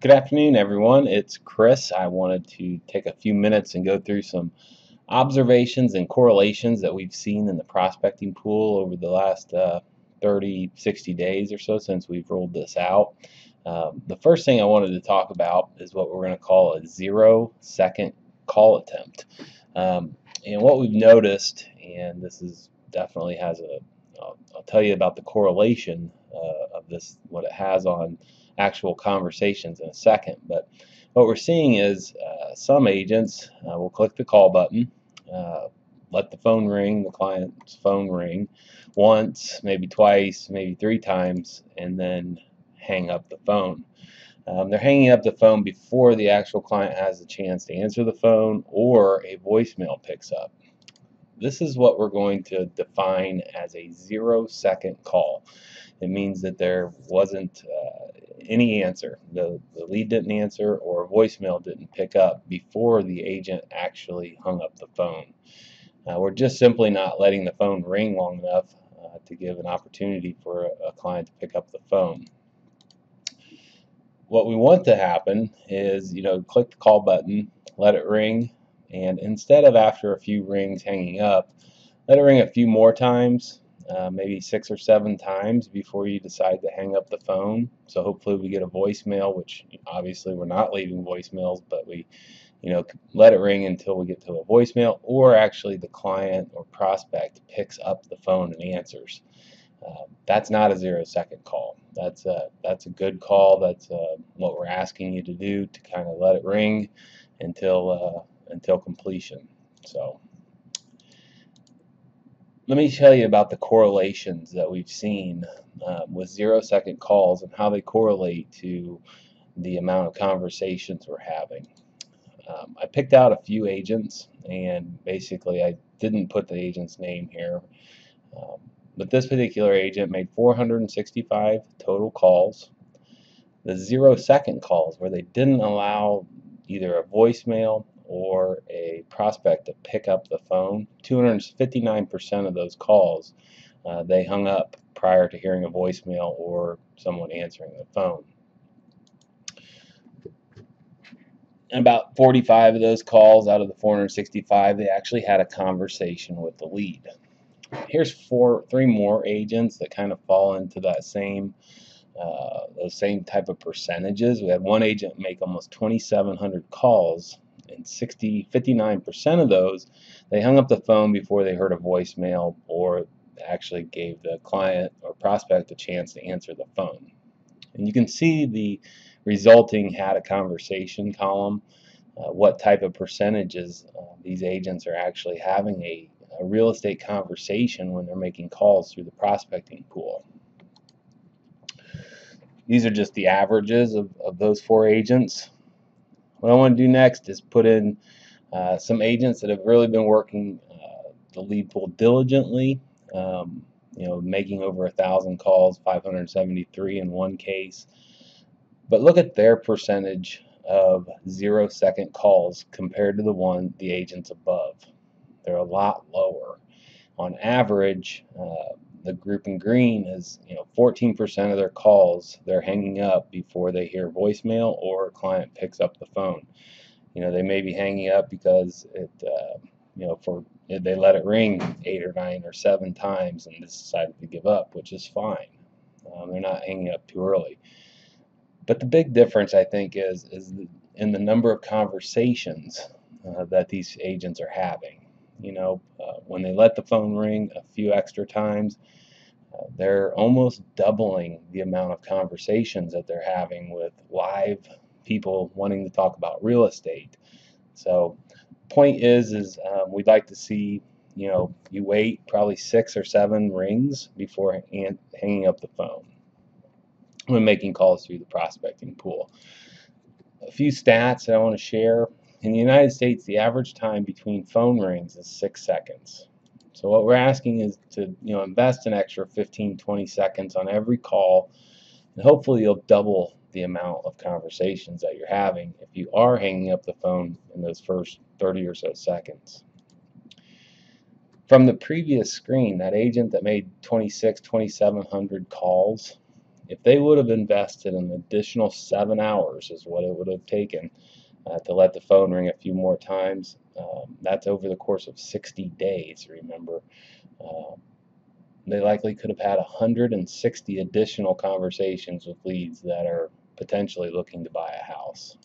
Good afternoon, everyone. It's Chris. I wanted to take a few minutes and go through some observations and correlations that we've seen in the prospecting pool over the last 30, 60 days or so since we've rolled this out. The first thing I wanted to talk about is what we're going to call a 0-second call attempt. And what we've noticed, and this is definitely has I'll tell you about the correlation of this, what it has on actual conversations in a second. But what we're seeing is some agents will click the call button, let the phone ring, the client's phone ring once, maybe twice, maybe 3 times, and then hang up the phone. They're hanging up the phone before the actual client has a chance to answer the phone or a voicemail picks up. This is what we're going to define as a 0-second call. It means that there wasn't any answer. The lead didn't answer or a voicemail didn't pick up before the agent actually hung up the phone. We're just simply not letting the phone ring long enough to give an opportunity for a client to pick up the phone. What we want to happen is, click the call button, let it ring, and instead of after a few rings hanging up, let it ring a few more times, maybe 6 or 7 times before you decide to hang up the phone. So hopefully we get a voicemail, which obviously we're not leaving voicemails, but we let it ring until we get to a voicemail, or actually the client or prospect picks up the phone and answers. That's not a 0-second call. That's a good call. That's what we're asking you to do, to kind of let it ring until completion. So let me tell you about the correlations that we've seen with 0-second calls and how they correlate to the amount of conversations we're having. I picked out a few agents, and basically I didn't put the agent's name here. But this particular agent made 465 total calls. The 0-second calls, where they didn't allow either a voicemail or a prospect to pick up the phone, 259% of those calls they hung up prior to hearing a voicemail or someone answering the phone. And about 45 of those calls out of the 465, they actually had a conversation with the lead. Here's three more agents that kind of fall into that those same type of percentages. We had one agent make almost 2,700 calls, and 59% of those, they hung up the phone before they heard a voicemail or actually gave the client or prospect a chance to answer the phone. And you can see the resulting had a conversation column, what type of percentages these agents are actually having a real estate conversation when they're making calls through the prospecting pool. These are just the averages of those 4 agents. What I want to do next is put in some agents that have really been working the lead pool diligently, making over 1,000 calls, 573 in one case. But look at their percentage of 0-second calls compared to the agents above. They're a lot lower. On average, the group in green is 14% of their calls they're hanging up before they hear voicemail or a client picks up the phone. They may be hanging up because they let it ring 8 or 9 or 7 times and decided to give up, which is fine. They're not hanging up too early. But the big difference, I think, is in the number of conversations that these agents are having. When they let the phone ring a few extra times, they're almost doubling the amount of conversations that they're having with live people wanting to talk about real estate. So point is we'd like to see, you wait probably 6 or 7 rings before hanging up the phone when making calls through the prospecting pool. A few stats that I want to share. In the United States, the average time between phone rings is 6 seconds. So what we're asking is to invest an extra 15-20 seconds on every call, and hopefully you'll double the amount of conversations that you're having if you are hanging up the phone in those first 30 or so seconds. From the previous screen, that agent that made 2,700 calls if they would have invested an additional 7 hours, is what it would have taken to let the phone ring a few more times. That's over the course of 60 days, remember. They likely could have had 160 additional conversations with leads that are potentially looking to buy a house.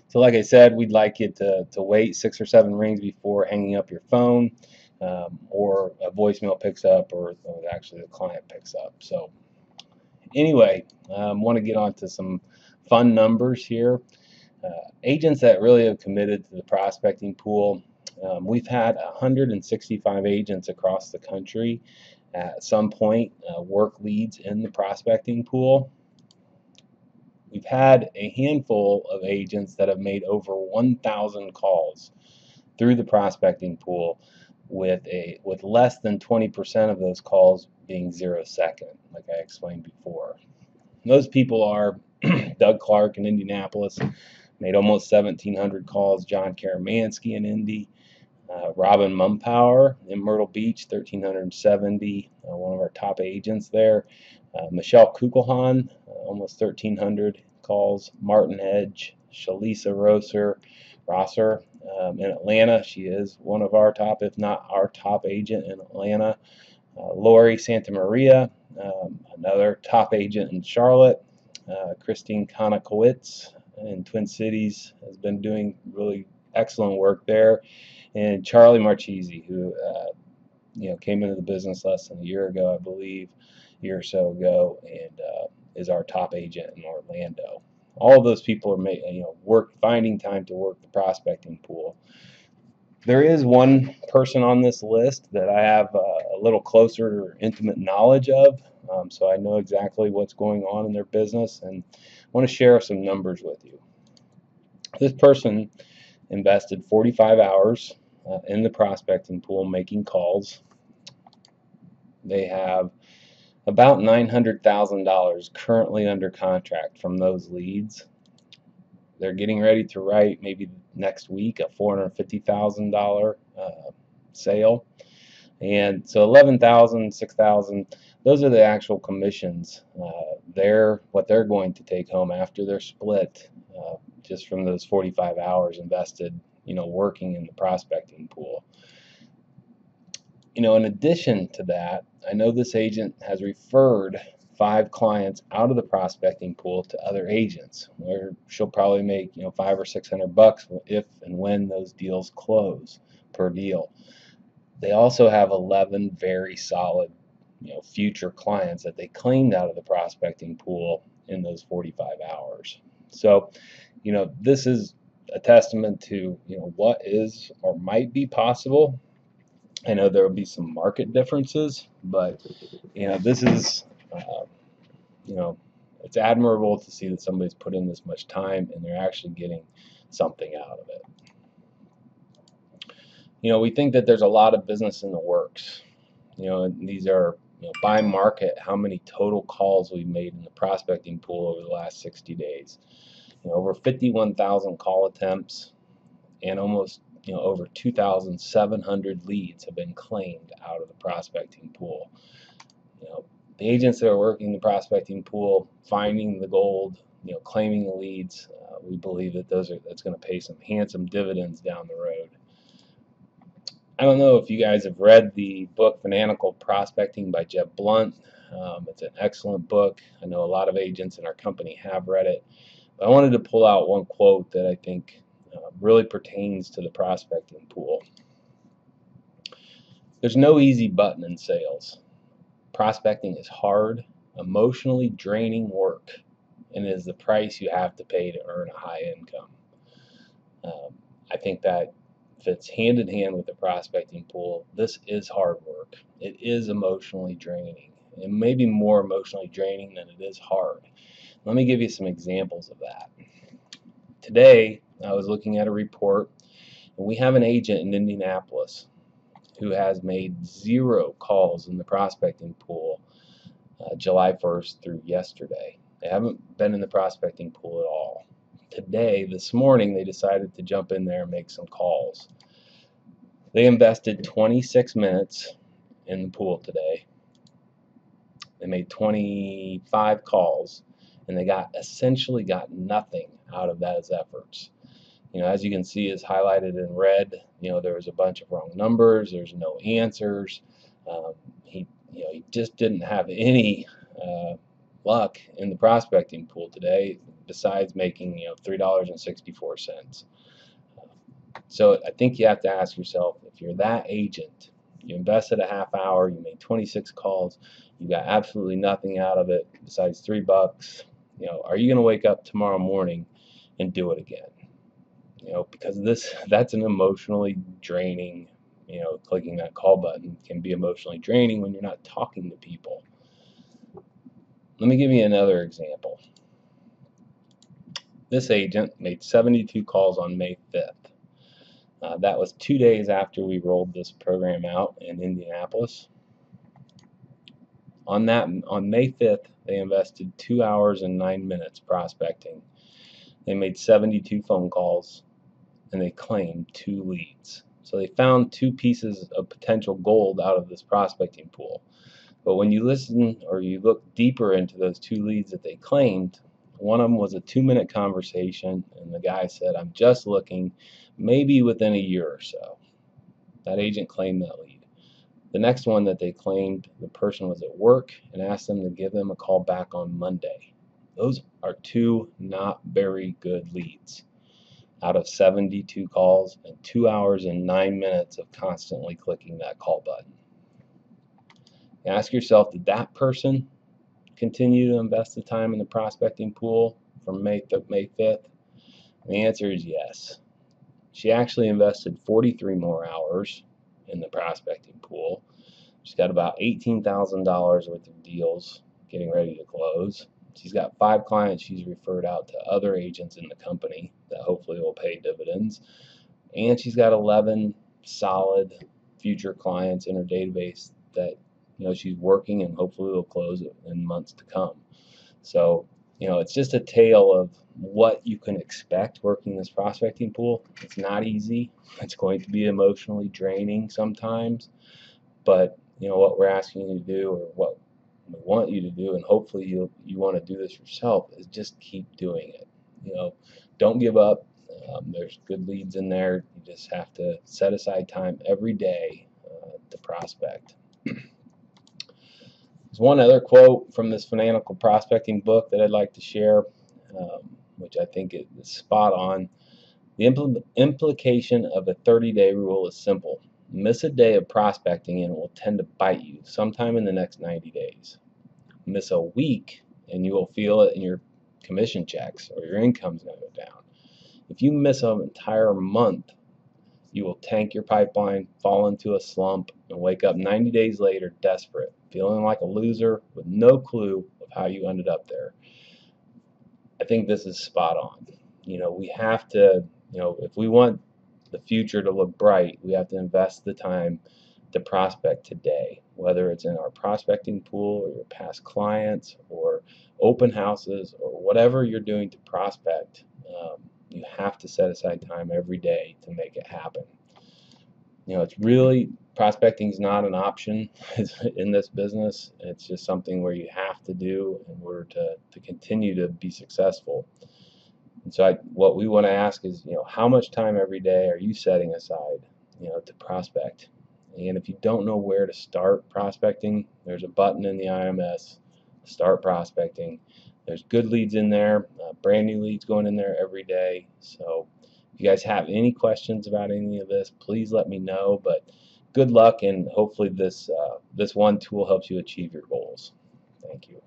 So like I said, we'd like you to wait 6 or 7 rings before hanging up your phone, or a voicemail picks up, or actually the client picks up. So anyway, want to get on to some fun numbers here. Agents that really have committed to the prospecting pool, we've had 165 agents across the country at some point work leads in the prospecting pool. We've had a handful of agents that have made over 1,000 calls through the prospecting pool, with less than 20% of those calls being 0 second, like I explained before. Those people are Doug Clark in Indianapolis, made almost 1,700 calls. John Karamansky in Indy. Robin Mumpower in Myrtle Beach, 1,370, one of our top agents there. Michelle Kugelhahn, almost 1,300 calls. Martin Edge, Shalisa Rosser in Atlanta. She is one of our top, if not our top agent in Atlanta. Lori Santamaria, another top agent in Charlotte. Christine Konakowitz in Twin Cities has been doing really excellent work there. And Charlie Marchese, who came into the business less than a year ago, I believe, a year or so ago, and is our top agent in Orlando. All of those people are finding time to work the prospecting pool. There is one person on this list that I have a little closer or intimate knowledge of, so I know exactly what's going on in their business, and I want to share some numbers with you. This person invested 45 hours in the prospecting pool making calls. They have about $900,000 currently under contract from those leads. They're getting ready to write maybe next week a $450,000 sale. And so $11,000, $6,000, those are the actual commissions. What they're going to take home after they're split, just from those 45 hours invested, working in the prospecting pool. In addition to that, I know this agent has referred 5 clients out of the prospecting pool to other agents, where she'll probably make $500 or $600 if and when those deals close per deal. They also have 11 very solid future clients that they claimed out of the prospecting pool in those 45 hours. So this is a testament to what is or might be possible. I know there will be some market differences, but this is it's admirable to see that somebody's put in this much time and they're actually getting something out of it. We think that there's a lot of business in the works. And these are by market, how many total calls we've made in the prospecting pool over the last 60 days. Over 51,000 call attempts, and almost over 2,700 leads have been claimed out of the prospecting pool. The agents that are working the prospecting pool, finding the gold, claiming the leads, we believe that that's going to pay some handsome dividends down the road. I don't know if you guys have read the book Fanatical Prospecting by Jeb Blunt. It's an excellent book. I know a lot of agents in our company have read it. But I wanted to pull out one quote that I think really pertains to the prospecting pool. There's no easy button in sales. Prospecting is hard, emotionally draining work, and it is the price you have to pay to earn a high income. I think that fits hand in hand with the prospecting pool. This is hard work. It is emotionally draining. It may be more emotionally draining than it is hard. Let me give you some examples of that. Today, I was looking at a report, and we have an agent in Indianapolis who has made 0 calls in the prospecting pool July 1st through yesterday. They haven't been in the prospecting pool at all. Today, this morning, they decided to jump in there and make some calls. They invested 26 minutes in the pool today. They made 25 calls, and they essentially got nothing out of those efforts. As you can see, is highlighted in red. There was a bunch of wrong numbers. There's no answers. He just didn't have any luck in the prospecting pool today, besides making $3.64. So I think you have to ask yourself, if you're that agent, you invested a half hour, you made 26 calls, you got absolutely nothing out of it besides $3. Are you going to wake up tomorrow morning and do it again? Because that's an emotionally draining, clicking that call button can be emotionally draining when you're not talking to people. Let me give you another example. This agent made 72 calls on May 5th. That was 2 days after we rolled this program out in Indianapolis. On May 5th, they invested 2 hours and 9 minutes prospecting. They made 72 phone calls, and they claimed 2 leads. So they found 2 pieces of potential gold out of this prospecting pool. But when you listen or you look deeper into those 2 leads that they claimed, one of them was a 2-minute conversation, and the guy said, "I'm just looking, maybe within a year or so." That agent claimed that lead. The next one that they claimed, the person was at work and asked them to give them a call back on Monday. Those are 2 not very good leads out of 72 calls and 2 hours and 9 minutes of constantly clicking that call button. Ask yourself, did that person continue to invest the time in the prospecting pool from May 5th? And the answer is yes. She actually invested 43 more hours in the prospecting pool. She's got about $18,000 worth of deals getting ready to close. She's got 5 clients she's referred out to other agents in the company that hopefully will pay dividends. And she's got 11 solid future clients in her database that she's working and hopefully will close in months to come. So, it's just a tale of what you can expect working this prospecting pool. It's not easy. It's going to be emotionally draining sometimes. But, what we're asking you to do, or what we want you to do, and hopefully you want to do this yourself, is just keep doing it. Don't give up. There's good leads in there. You just have to set aside time every day to prospect. There's one other quote from this Fanatical Prospecting book that I'd like to share, which I think is spot on. The implication of a 30-day rule is simple. Miss a day of prospecting and it will tend to bite you sometime in the next 90 days. Miss a week and you will feel it in your commission checks, or your income's going to go down. If you miss an entire month, you will tank your pipeline, fall into a slump, and wake up 90 days later desperate, feeling like a loser with no clue of how you ended up there. I think this is spot on. We have to, if we want the future to look bright, we have to invest the time to prospect today, whether it's in our prospecting pool or your past clients or open houses or whatever you're doing to prospect. You have to set aside time every day to make it happen. It's really, prospecting is not an option in this business. It's just something where you have to do in order to continue to be successful. And so what we want to ask is, how much time every day are you setting aside, to prospect? And if you don't know where to start prospecting, there's a button in the IMS, Start Prospecting. There's good leads in there, brand new leads going in there every day. So if you guys have any questions about any of this, please let me know. But good luck, and hopefully this one tool helps you achieve your goals. Thank you.